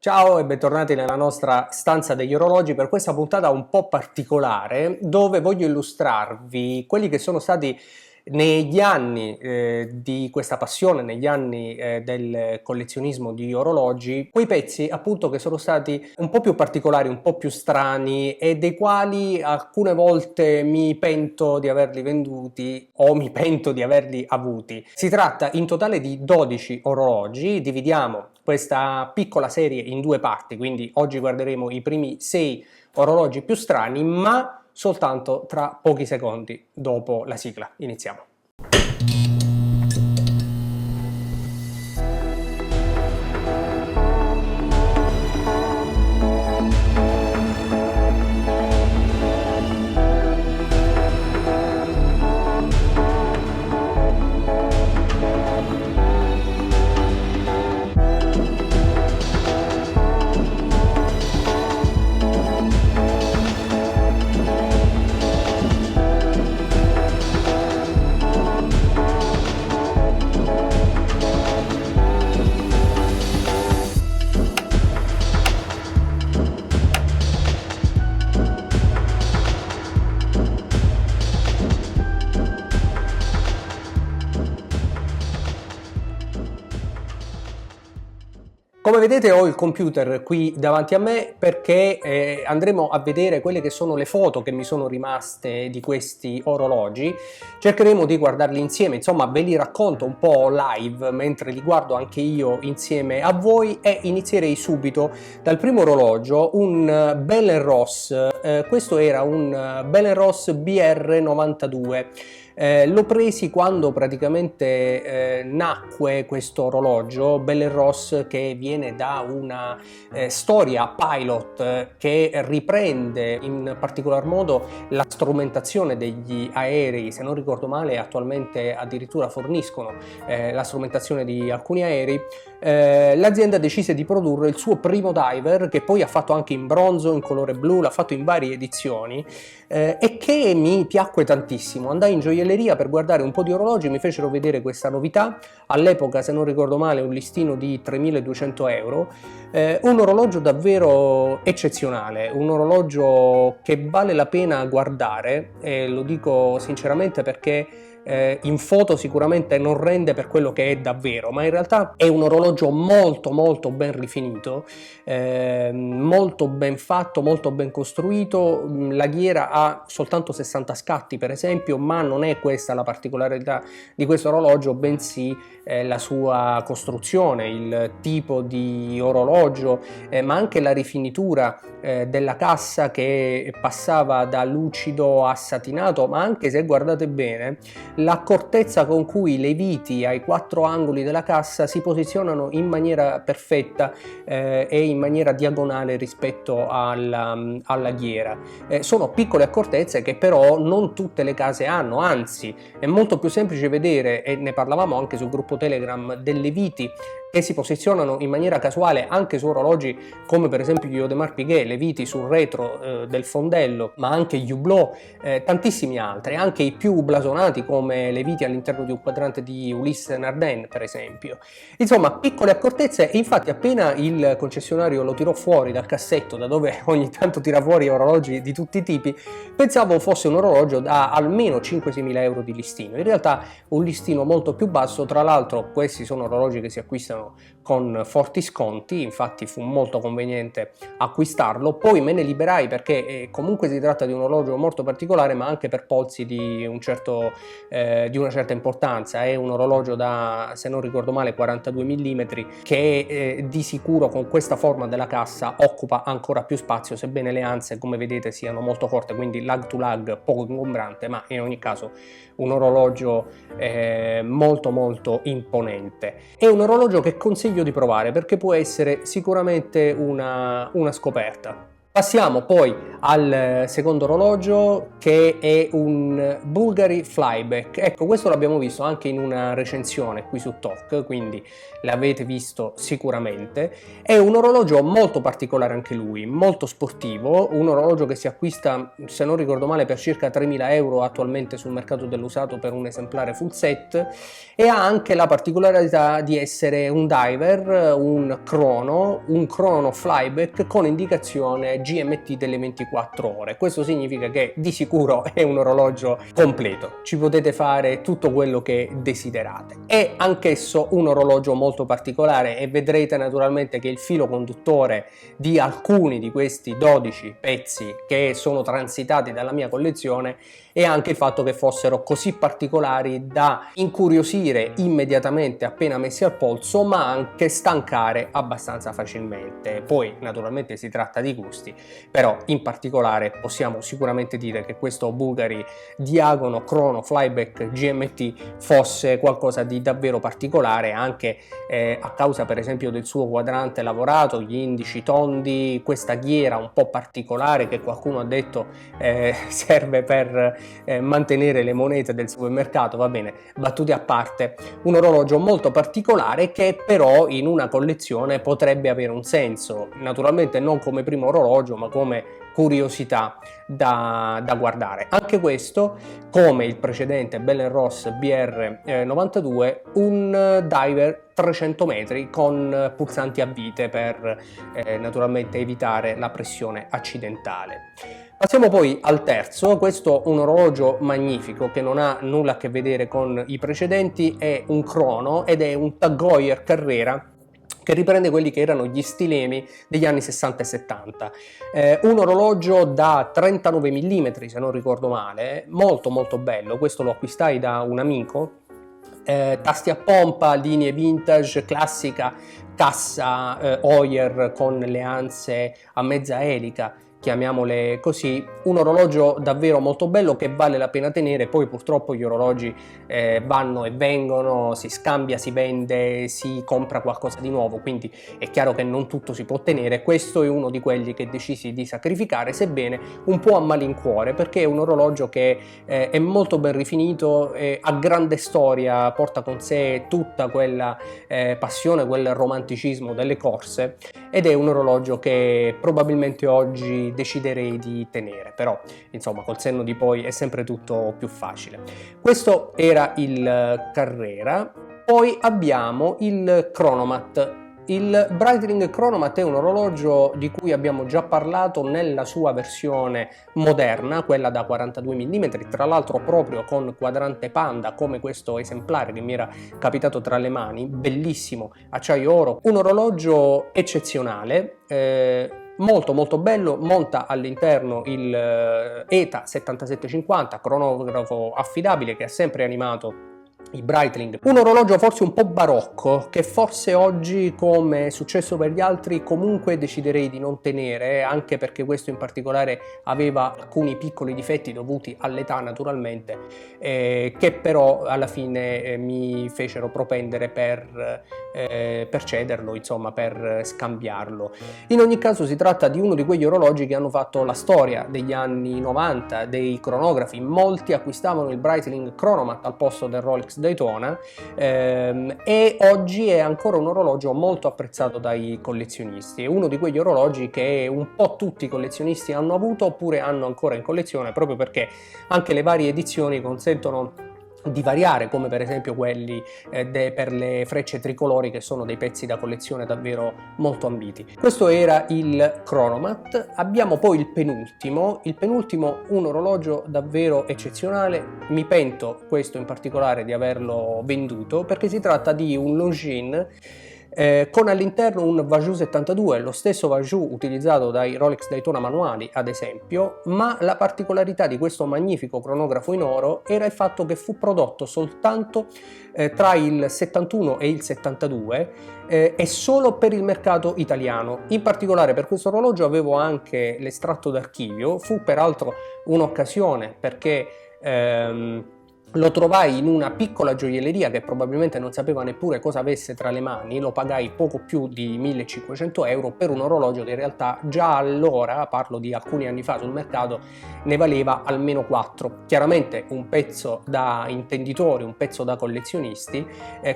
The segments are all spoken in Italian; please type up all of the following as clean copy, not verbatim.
Ciao e bentornati nella nostra stanza degli orologi per questa puntata un po' particolare dove voglio illustrarvi quelli che sono stati negli anni di questa passione, negli anni del collezionismo di orologi, quei pezzi appunto che sono stati un po' più particolari, un po' più strani e dei quali alcune volte mi pento di averli venduti o mi pento di averli avuti. Si tratta in totale di 12 orologi, dividiamo questa piccola serie in due parti, quindi oggi guarderemo i primi 6 orologi più strani, ma soltanto tra pochi secondi dopo la sigla. Iniziamo. Come vedete ho il computer qui davanti a me perché andremo a vedere quelle che sono le foto che mi sono rimaste di questi orologi. Cercheremo di guardarli insieme, insomma ve li racconto un po' live mentre li guardo anche io insieme a voi e inizierei subito dal primo orologio, un Bell & Ross. Questo era un Bell & Ross BR92. L'ho presi quando praticamente nacque questo orologio Bell & Ross, che viene da una storia pilot che riprende in particolar modo la strumentazione degli aerei. Se non ricordo male attualmente addirittura forniscono la strumentazione di alcuni aerei. L'azienda decise di produrre il suo primo diver, che poi ha fatto anche in bronzo, in colore blu, l'ha fatto in varie edizioni e che mi piacque tantissimo. Andai in gioielleria per guardare un po' di orologi, mi fecero vedere questa novità, all'epoca se non ricordo male un listino di 3.200 euro, un orologio davvero eccezionale, un orologio che vale la pena guardare, e lo dico sinceramente perché in foto sicuramente non rende per quello che è davvero, ma in realtà è un orologio molto ben rifinito, molto ben fatto, molto ben costruito. La ghiera ha soltanto 60 scatti per esempio, ma non è questa la particolarità di questo orologio, bensì la sua costruzione, il tipo di orologio, ma anche la rifinitura della cassa che passava da lucido a satinato, ma anche, se guardate bene, l'accortezza con cui le viti ai 4 angoli della cassa si posizionano in maniera perfetta e in maniera diagonale rispetto alla ghiera. Sono piccole accortezze che però non tutte le case hanno, anzi è molto più semplice vedere, e ne parlavamo anche sul gruppo Telegram, delle viti che si posizionano in maniera casuale anche su orologi come per esempio gli Audemars Piguet, le viti sul retro del fondello, ma anche gli Hublot, tantissimi altri, anche i più blasonati come le viti all'interno di un quadrante di Ulysse Nardin per esempio. Insomma, piccole accortezze, e infatti appena il concessionario lo tirò fuori dal cassetto, da dove ogni tanto tira fuori orologi di tutti i tipi, pensavo fosse un orologio da almeno 5-6 mila euro di listino. In realtà un listino molto più basso, tra l'altro questi sono orologi che si acquistano con forti sconti, infatti fu molto conveniente acquistarlo. Poi me ne liberai perché comunque si tratta di un orologio molto particolare, ma anche per polsi di una certa importanza. È un orologio da, se non ricordo male, 42 mm, che di sicuro con questa forma della cassa occupa ancora più spazio, sebbene le anse come vedete siano molto corte, quindi lag to lag poco ingombrante, ma in ogni caso un orologio molto imponente. È un orologio che consiglio di provare perché può essere sicuramente una scoperta. Passiamo poi al secondo orologio, che è un Bulgari Flyback. Ecco, questo l'abbiamo visto anche in una recensione qui su TOC, quindi l'avete visto sicuramente. È un orologio molto particolare anche lui, molto sportivo, un orologio che si acquista, se non ricordo male, per circa 3.000 euro attualmente sul mercato dell'usato per un esemplare full set, e ha anche la particolarità di essere un diver, un crono flyback con indicazione GMT delle 24 ore. Questo significa che di sicuro è un orologio completo, ci potete fare tutto quello che desiderate. È anch'esso un orologio molto particolare e vedrete naturalmente che il filo conduttore di alcuni di questi 12 pezzi che sono transitati dalla mia collezione è anche il fatto che fossero così particolari da incuriosire immediatamente appena messi al polso, ma anche stancare abbastanza facilmente. Poi naturalmente si tratta di gusti, però in particolare possiamo sicuramente dire che questo Bulgari Diagono Chrono Flyback GMT fosse qualcosa di davvero particolare, anche a causa per esempio del suo quadrante lavorato, gli indici tondi, questa ghiera un po' particolare che qualcuno ha detto serve per mantenere le monete del supermercato. Va bene, battute a parte, un orologio molto particolare che però in una collezione potrebbe avere un senso, naturalmente non come primo orologio ma come curiosità da guardare. Anche questo, come il precedente Bell & Ross BR92, un diver 300 metri con pulsanti a vite per naturalmente evitare la pressione accidentale. Passiamo poi al terzo. Questo è un orologio magnifico che non ha nulla a che vedere con i precedenti, è un crono ed è un Tag Heuer Carrera che riprende quelli che erano gli stilemi degli anni 60 e 70. Un orologio da 39 mm, se non ricordo male, molto molto bello. Questo lo acquistai da un amico. Tasti a pompa, linee vintage, classica cassa Heuer con le anse a mezza elica, chiamiamole così, un orologio davvero molto bello che vale la pena tenere. Poi purtroppo gli orologi vanno e vengono, si scambia, si vende, si compra qualcosa di nuovo, quindi è chiaro che non tutto si può tenere. Questo è uno di quelli che decisi di sacrificare, sebbene un po' a malincuore, perché è un orologio che è molto ben rifinito, ha grande storia, porta con sé tutta quella passione, quel romanticismo delle corse, ed è un orologio che probabilmente oggi deciderei di tenere, però insomma col senno di poi è sempre tutto più facile. Questo era il Carrera. Poi abbiamo il Chronomat. Il Breitling Chronomat è un orologio di cui abbiamo già parlato nella sua versione moderna, quella da 42 mm, tra l'altro proprio con quadrante panda come questo esemplare che mi era capitato tra le mani, bellissimo, acciaio oro, un orologio eccezionale, molto molto bello. Monta all'interno il ETA 7750, cronografo affidabile che ha sempre animato i Breitling, un orologio forse un po' barocco che forse oggi, come è successo per gli altri, comunque deciderei di non tenere, anche perché questo in particolare aveva alcuni piccoli difetti dovuti all'età naturalmente, che però alla fine mi fecero propendere per cederlo, insomma per scambiarlo. In ogni caso si tratta di uno di quegli orologi che hanno fatto la storia degli anni 90 dei cronografi. Molti acquistavano il Breitling Chronomat al posto del Rolex Daytona, e oggi è ancora un orologio molto apprezzato dai collezionisti. È uno di quegli orologi che un po' tutti i collezionisti hanno avuto oppure hanno ancora in collezione, proprio perché anche le varie edizioni consentono di variare, come per esempio quelli per le frecce tricolori, che sono dei pezzi da collezione davvero molto ambiti. Questo era il Chronomat. Abbiamo poi il penultimo, un orologio davvero eccezionale. Mi pento questo in particolare di averlo venduto, perché si tratta di un Longines con all'interno un Vajou 72, lo stesso Vajou utilizzato dai Rolex Daytona manuali ad esempio, ma la particolarità di questo magnifico cronografo in oro era il fatto che fu prodotto soltanto tra il 71 e il 72 e solo per il mercato italiano. In particolare per questo orologio avevo anche l'estratto d'archivio. Fu peraltro un'occasione perché Lo trovai in una piccola gioielleria che probabilmente non sapeva neppure cosa avesse tra le mani, lo pagai poco più di 1500 euro per un orologio che in realtà già allora, parlo di alcuni anni fa sul mercato, ne valeva almeno 4. Chiaramente un pezzo da intenditori, un pezzo da collezionisti,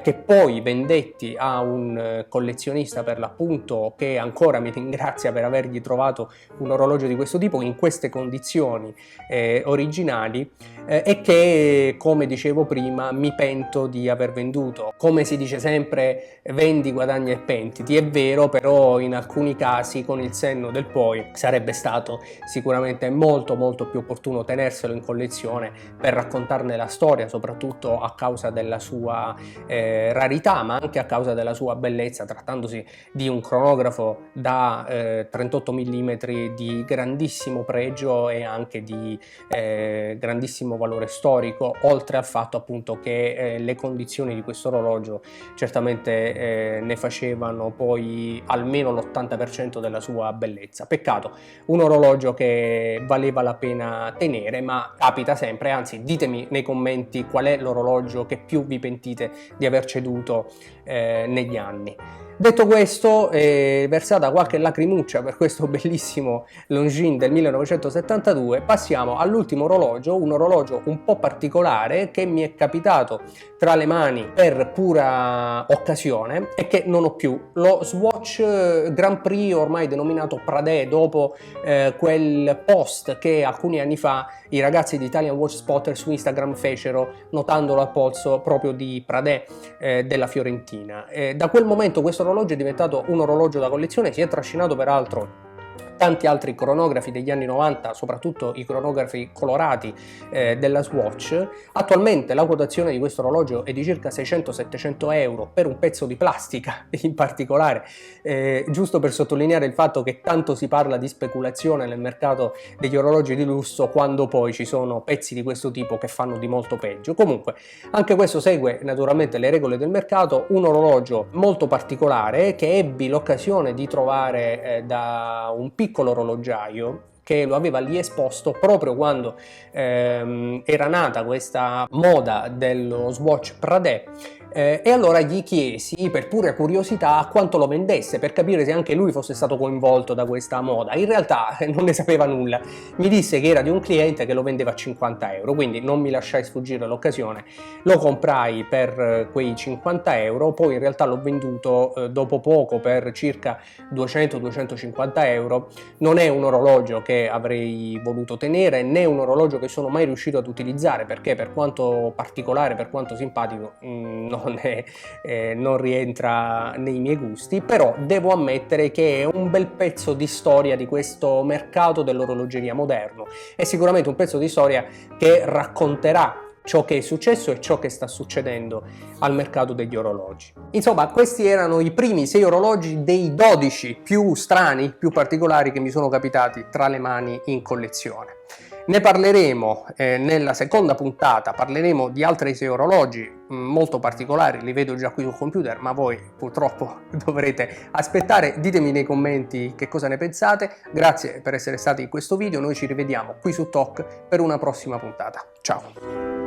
che poi vendetti a un collezionista per l'appunto, che ancora mi ringrazia per avergli trovato un orologio di questo tipo in queste condizioni originali, e che, come dicevo prima, mi pento di aver venduto. Come si dice sempre, vendi, guadagna e pentiti. È vero, però in alcuni casi, con il senno del poi, sarebbe stato sicuramente molto più opportuno tenerselo in collezione per raccontarne la storia, soprattutto a causa della sua rarità, ma anche a causa della sua bellezza, trattandosi di un cronografo da 38 mm di grandissimo pregio e anche di grandissimo valore storico, oltre al fatto appunto che le condizioni di questo orologio certamente ne facevano poi almeno l'80% della sua bellezza. Peccato, un orologio che valeva la pena tenere, ma capita sempre. Anzi, ditemi nei commenti qual è l'orologio che più vi pentite di aver ceduto negli anni. Detto questo, versata qualche lacrimuccia per questo bellissimo Longines del 1972, passiamo all'ultimo orologio, un orologio un po' particolare che mi è capitato tra le mani per pura occasione e che non ho più, lo Swatch Grand Prix, ormai denominato Pradè, dopo quel post che alcuni anni fa i ragazzi di Italian Watch Spotter su Instagram fecero, notandolo al polso proprio di Pradè della Fiorentina. Da quel momento questo orologio è diventato un orologio da collezione, si è trascinato peraltro tanti altri cronografi degli anni 90, soprattutto i cronografi colorati della Swatch. Attualmente la quotazione di questo orologio è di circa 600-700 euro per un pezzo di plastica in particolare, giusto per sottolineare il fatto che tanto si parla di speculazione nel mercato degli orologi di lusso, quando poi ci sono pezzi di questo tipo che fanno di molto peggio. Comunque anche questo segue naturalmente le regole del mercato, un orologio molto particolare che ebbi l'occasione di trovare da un piccolo orologiaio che lo aveva lì esposto proprio quando era nata questa moda dello Swatch Pradè. E allora gli chiesi, per pura curiosità, quanto lo vendesse, per capire se anche lui fosse stato coinvolto da questa moda. In realtà non ne sapeva nulla, mi disse che era di un cliente che lo vendeva a 50 euro, quindi non mi lasciai sfuggire l'occasione, lo comprai per quei 50 euro, poi in realtà l'ho venduto dopo poco per circa 200-250 euro. Non è un orologio che avrei voluto tenere, né un orologio che sono mai riuscito ad utilizzare, perché per quanto particolare, per quanto simpatico, non rientra nei miei gusti, però devo ammettere che è un bel pezzo di storia di questo mercato dell'orologeria moderno. È sicuramente un pezzo di storia che racconterà ciò che è successo e ciò che sta succedendo al mercato degli orologi. Insomma, questi erano i primi 6 orologi dei 12 più strani, più particolari che mi sono capitati tra le mani in collezione. Ne parleremo nella seconda puntata, parleremo di altri 6 orologi molto particolari, li vedo già qui sul computer, ma voi purtroppo dovrete aspettare. Ditemi nei commenti che cosa ne pensate. Grazie per essere stati in questo video, noi ci rivediamo qui su TOC per una prossima puntata. Ciao!